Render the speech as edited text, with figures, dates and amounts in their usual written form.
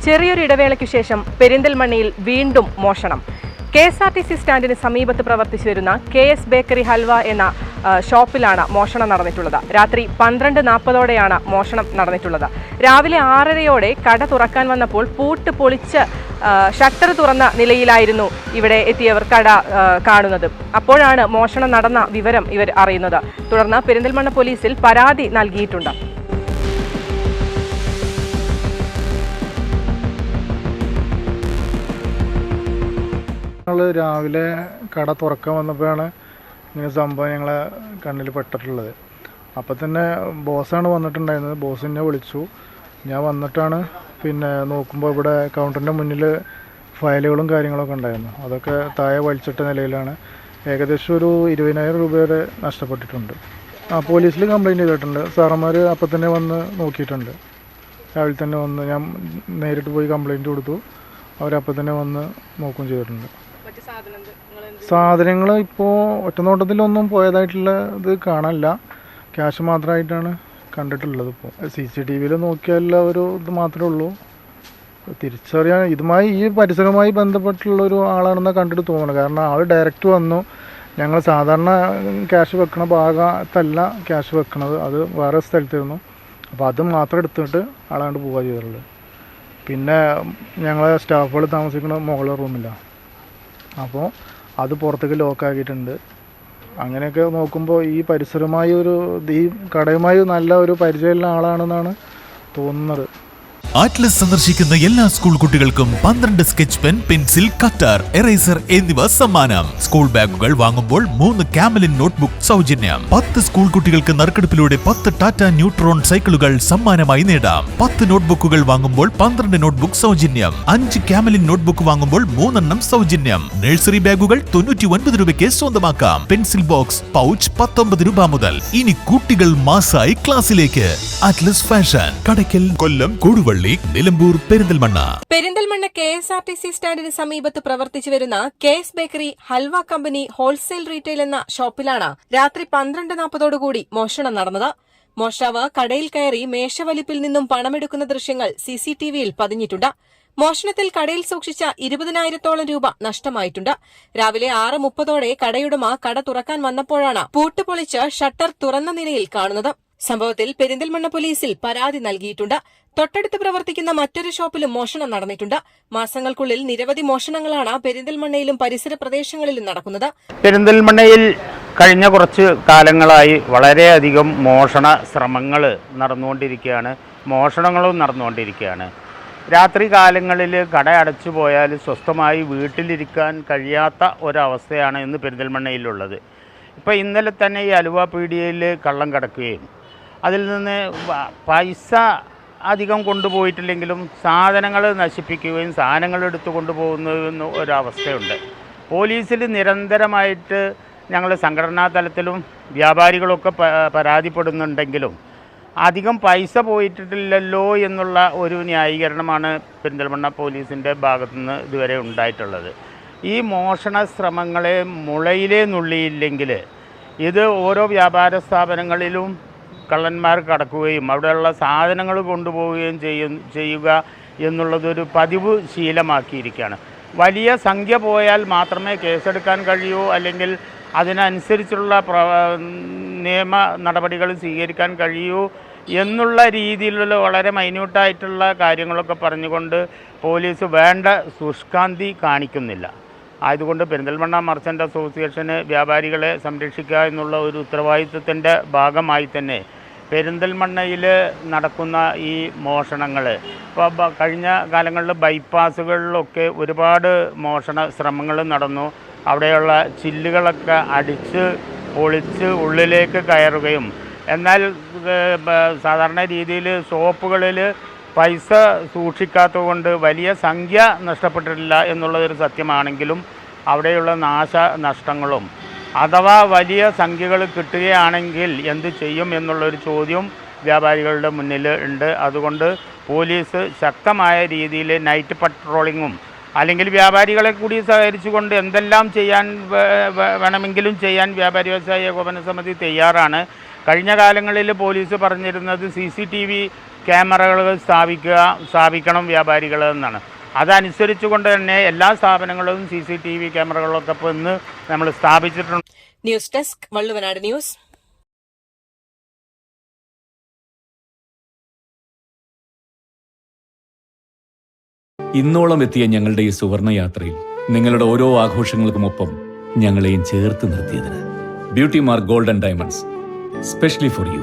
ചെറിയൊരു ഇടവേളയ്ക്കു ശേഷം പെരിന്തൽമണ്ണയിൽ വീണ്ടും മോഷണം. KSRTC സ്റ്റാൻഡിന് സമീപത്ത് പ്രവർത്തിച്ചു വരുന്ന KS ബേക്കറി ഹൽവ എന്ന ഷോപ്പിലാണ് മോഷണം നടന്നിട്ടുള്ളത്. രാത്രി 12:40ഓടെയാണ് മോഷണം നടന്നിട്ടുള്ളത്. രാവിലെ 6:30ഓടെ കട തുറക്കാൻ വന്നപ്പോൾ പൂട്ട് പൊളിച്ച് ഷട്ടർ തുറന്ന നിലയിലായിരുന്നു ഇവിടെ എത്തിയവർ കട കാണുന്നത്. അപ്പോഴാണ് മോഷണം നടന്ന വിവരം ഇവർ അറിയുന്നത്. തുടർന്ന് പെരിന്തൽമണ്ണ പോലീസിൽ പരാതി നൽകിയിട്ടുണ്ട്. രാവിലെ കട തുറക്കാൻ വന്നപ്പോഴാണ് ഇങ്ങനെ സംഭവം ഞങ്ങളെ കണ്ണിൽ പെട്ടിട്ടുള്ളത്. അപ്പം തന്നെ ബോസാണ് വന്നിട്ടുണ്ടായിരുന്നത്. ബോസിനെ വിളിച്ചു. ഞാൻ വന്നിട്ടാണ് നോക്കുമ്പോൾ ഇവിടെ കൗണ്ടറിൻ്റെ മുന്നിൽ ഫയലുകളും കാര്യങ്ങളൊക്കെ ഉണ്ടായിരുന്നു. അതൊക്കെ താഴെ വലിച്ചിട്ട നിലയിലാണ്. ഏകദേശം ഒരു 20,000 രൂപ വരെ നഷ്ടപ്പെട്ടിട്ടുണ്ട്. പോലീസിൽ കംപ്ലയിൻറ്റ് ചെയ്തിട്ടുണ്ട്. സാറന്മാർ അപ്പം തന്നെ വന്ന് നോക്കിയിട്ടുണ്ട്. രാവിലെ തന്നെ വന്ന് ഞാൻ നേരിട്ട് പോയി കംപ്ലയിൻറ്റ് കൊടുത്തു. അവരപ്പം തന്നെ വന്ന് നോക്കുകയും ചെയ്തിട്ടുണ്ട്. സാധനങ്ങൾ ഇപ്പോൾ ഒറ്റനോട്ടത്തിലൊന്നും പോയതായിട്ടുള്ള ഇത് കാണാനില്ല. ക്യാഷ് മാത്രമായിട്ടാണ് കണ്ടിട്ടുള്ളത്. ഇപ്പോൾ CCTVയിൽ നോക്കിയാൽ ഒരു ഇത് മാത്രമേ ഉള്ളൂ. തിരിച്ചറിയാൻ ഈ പരിസരവുമായി ബന്ധപ്പെട്ടുള്ളൊരു ആളാണെന്ന് കണ്ടിട്ട് തോന്നുന്നു. കാരണം ആൾ ഡയറക്റ്റ് വന്നു. ഞങ്ങൾ സാധാരണ ക്യാഷ് വെക്കണ ഭാഗത്തല്ല ക്യാഷ് വെക്കണത്, അത് വേറെ സ്ഥലത്തായിരുന്നു. അപ്പോൾ അത് മാത്രം എടുത്തിട്ട് ആളാണ്ട് പോവുക ചെയ്തിട്ടുള്ളത്. പിന്നെ ഞങ്ങളെ സ്റ്റാഫുകൾ താമസിക്കുന്ന മുകളിലെ റൂമിലാണ്. അപ്പോൾ അത് പുറത്തേക്ക് ലോക്കാക്കിയിട്ടുണ്ട്. അങ്ങനെയൊക്കെ നോക്കുമ്പോൾ ഈ പരിസരമായി ഈ കടയുമായി നല്ല ഒരു പരിചയമുള്ള ആളാണെന്നാണ് തോന്നുന്നത്. ആറ്റ്ലസ് സന്ദർശിക്കുന്ന എല്ലാ സ്കൂൾ കുട്ടികൾക്കും 12 sketch pen, pencil, cutter, eraser എന്നിവ സമ്മാനം. സ്കൂൾ ബാഗുകൾ വാങ്ങുമ്പോൾ 3 കാമലിൻ നോട്ട്ബുക്ക് സൗജന്യം. 10 സ്കൂൾ കുട്ടികൾക്ക് നറുക്കെടുപ്പിലൂടെ 10 ടാറ്റ ന്യൂട്രോൺ സൈക്കിളുകൾ സമ്മാനമായി നേടാം. 10 നോട്ട്ബുക്കുകൾ വാങ്ങുമ്പോൾ 12 നോട്ട്ബുക്ക് സൗജന്യം. 5 കാമലിൻ നോട്ട്ബുക്ക് വാങ്ങുമ്പോൾ 3 എണ്ണം സൗജന്യം. നഴ്സറി ബാഗുകൾ 99 രൂപയ്ക്ക് സ്വന്തമാക്കാം. പെൻസിൽ ബോക്സ്, പൗച്ച് 19 രൂപ മുതൽ. ഇനി കുട്ടികൾ മാസായി ക്ലാസ്സിലേക്ക്. ആറ്റ്ലസ് ഫാഷൻ, കടയ്ക്കൽ, കൊല്ലം, കൊടുവള്ളി, നിലമ്പൂർ, പെരിന്തൽമണ്ണ. പെരിന്തൽമണ്ണ KSRTC സ്റ്റാൻഡിന് സമീപത്ത് പ്രവർത്തിച്ചു വരുന്ന KS bakery halwa company wholesale retail എന്ന ഷോപ്പിലാണ് രാത്രി 12:40ഓടുകൂടി മോഷണം നടന്നത്. മോഷ്ടാവ് കടയിൽ കയറി മേശവലിപ്പിൽ നിന്നും പണമെടുക്കുന്ന ദൃശ്യങ്ങൾ CCTVയിൽ പതിഞ്ഞിട്ടുണ്ട്. മോഷണത്തിൽ കടയിൽ സൂക്ഷിച്ച 20,000-ഓളം രൂപ നഷ്ടമായിട്ടുണ്ട്. രാവിലെ 6:30ഓടെ കടയുടമ കട തുറക്കാൻ വന്നപ്പോഴാണ് പൂട്ട് പൊളിച്ച് ഷട്ടർ തുറന്ന നിലയിൽ കാണുന്നത്. സംഭവത്തിൽ പെരിന്തൽമണ്ണ പോലീസിൽ പരാതി നൽകിയിട്ടുണ്ട്. തൊട്ടടുത്ത് പ്രവർത്തിക്കുന്ന മറ്റൊരു ഷോപ്പിലും മോഷണം നടന്നിട്ടുണ്ട്. മാസങ്ങൾക്കുള്ളിൽ നിരവധി മോഷണങ്ങളാണ് പെരിന്തൽമണ്ണയിലും പരിസര പ്രദേശങ്ങളിലും നടക്കുന്നത്. പെരിന്തൽമണ്ണയിൽ കഴിഞ്ഞ കുറച്ച് കാലങ്ങളായി വളരെയധികം മോഷണ ശ്രമങ്ങൾ നടന്നുകൊണ്ടിരിക്കുകയാണ്. മോഷണങ്ങളും നടന്നുകൊണ്ടിരിക്കുകയാണ്. രാത്രി കാലങ്ങളിൽ കട അടച്ചു പോയാൽ സ്വസ്ഥമായി വീട്ടിലിരിക്കാൻ കഴിയാത്ത ഒരവസ്ഥയാണ് ഇന്ന് പെരിന്തൽമണ്ണയിലുള്ളത്. ഇപ്പോൾ ഇന്നലെ തന്നെ ഈ അലുവ പീടികയിൽ കള്ളം കടക്കുകയും അതിൽ നിന്ന് പൈസ അധികം കൊണ്ടുപോയിട്ടില്ലെങ്കിലും സാധനങ്ങൾ നശിപ്പിക്കുകയും സാധനങ്ങൾ എടുത്തു കൊണ്ടുപോകുന്ന ഒരവസ്ഥയുണ്ട്. പോലീസിൽ നിരന്തരമായിട്ട് ഞങ്ങൾ സംഘടനാ തലത്തിലും വ്യാപാരികളൊക്കെ പരാതിപ്പെടുന്നുണ്ടെങ്കിലും അധികം പൈസ പോയിട്ടില്ലല്ലോ എന്നുള്ള ഒരു ന്യായീകരണമാണ് പെരിന്തൽമണ്ണ പോലീസിൻ്റെ ഭാഗത്തുനിന്ന് ഇതുവരെ ഉണ്ടായിട്ടുള്ളത്. ഈ മോഷണ ശ്രമങ്ങളെ മുളയിലേ നുള്ളിയില്ലെങ്കിൽ ഇത് ഓരോ വ്യാപാര സ്ഥാപനങ്ങളിലും കള്ളന്മാർ കടക്കുകയും അവിടെയുള്ള സാധനങ്ങൾ കൊണ്ടുപോവുകയും ചെയ്യുക എന്നുള്ളതൊരു പതിവ് ശീലമാക്കിയിരിക്കുകയാണ്. വലിയ സംഖ്യ പോയാൽ മാത്രമേ കേസെടുക്കാൻ കഴിയൂ, അല്ലെങ്കിൽ അതിനനുസരിച്ചുള്ള നിയമ നടപടികൾ സ്വീകരിക്കാൻ കഴിയൂ എന്നുള്ള രീതിയിലുള്ള വളരെ മൈന്യൂട്ടായിട്ടുള്ള കാര്യങ്ങളൊക്കെ പറഞ്ഞുകൊണ്ട് പോലീസ് വേണ്ട ശുഷ്കാന്തി കാണിക്കുന്നില്ല. ആയതുകൊണ്ട് പെരിന്തൽമണ്ണ മർച്ചൻ്റ് അസോസിയേഷന് വ്യാപാരികളെ സംരക്ഷിക്കുക എന്നുള്ള ഒരു ഉത്തരവാദിത്വത്തിൻ്റെ ഭാഗമായി തന്നെ പെരിന്തൽമണ്ണയിൽ നടക്കുന്ന ഈ മോഷണങ്ങൾ ഇപ്പോൾ കഴിഞ്ഞ കാലങ്ങളിൽ ബൈപ്പാസുകളിലൊക്കെ ഒരുപാട് മോഷണ ശ്രമങ്ങൾ നടന്നു. അവിടെയുള്ള ചില്ലുകളൊക്കെ അടിച്ച് പൊളിച്ച് ഉള്ളിലേക്ക് കയറുകയും, എന്നാൽ സാധാരണ രീതിയിൽ ഷോപ്പുകളിൽ പൈസ സൂക്ഷിക്കാത്തതുകൊണ്ട് വലിയ സംഖ്യ നഷ്ടപ്പെട്ടിട്ടില്ല എന്നുള്ളതൊരു സത്യമാണെങ്കിലും അവിടെയുള്ള നാശനഷ്ടങ്ങളും അഥവാ വലിയ സംഖ്യകൾ കിട്ടുകയാണെങ്കിൽ എന്ത് ചെയ്യും എന്നുള്ളൊരു ചോദ്യം വ്യാപാരികളുടെ മുന്നിൽ ഉണ്ട്. അതുകൊണ്ട് പോലീസ് ശക്തമായ രീതിയിൽ നൈറ്റ് പട്രോളിങ്ങും അല്ലെങ്കിൽ വ്യാപാരികളെ കൂടി സഹകരിച്ചുകൊണ്ട് എന്തെല്ലാം ചെയ്യാൻ വേണമെങ്കിലും ചെയ്യാൻ വ്യാപാരി വ്യവസായ ഏകോപന സമിതി തയ്യാറാണ്. കഴിഞ്ഞ കാലങ്ങളിൽ പോലീസ് പറഞ്ഞിരുന്നത് CCTV ക്യാമറകൾ സ്ഥാപിക്കണം വ്യാപാരികൾ എന്നാണ്. അതനുസരിച്ചുകൊണ്ട് തന്നെ എല്ലാ സ്ഥാപനങ്ങളും CCTV ക്യാമറകളൊക്കെ ഇപ്പോൾ ഇന്ന് നമ്മൾ സ്ഥാപിച്ചിട്ടുണ്ട്. News desk Valluvanad news. ഇന്നോളം എത്തിയ ഞങ്ങളുടെ ഈ സുവർണയാത്രയിൽ നിങ്ങളുടെ ഓരോ ആഘോഷങ്ങൾക്കുമൊപ്പം ഞങ്ങളെയും ചേർത്ത് നിർത്തിയതിന് beauty mark gold and diamonds specially for U.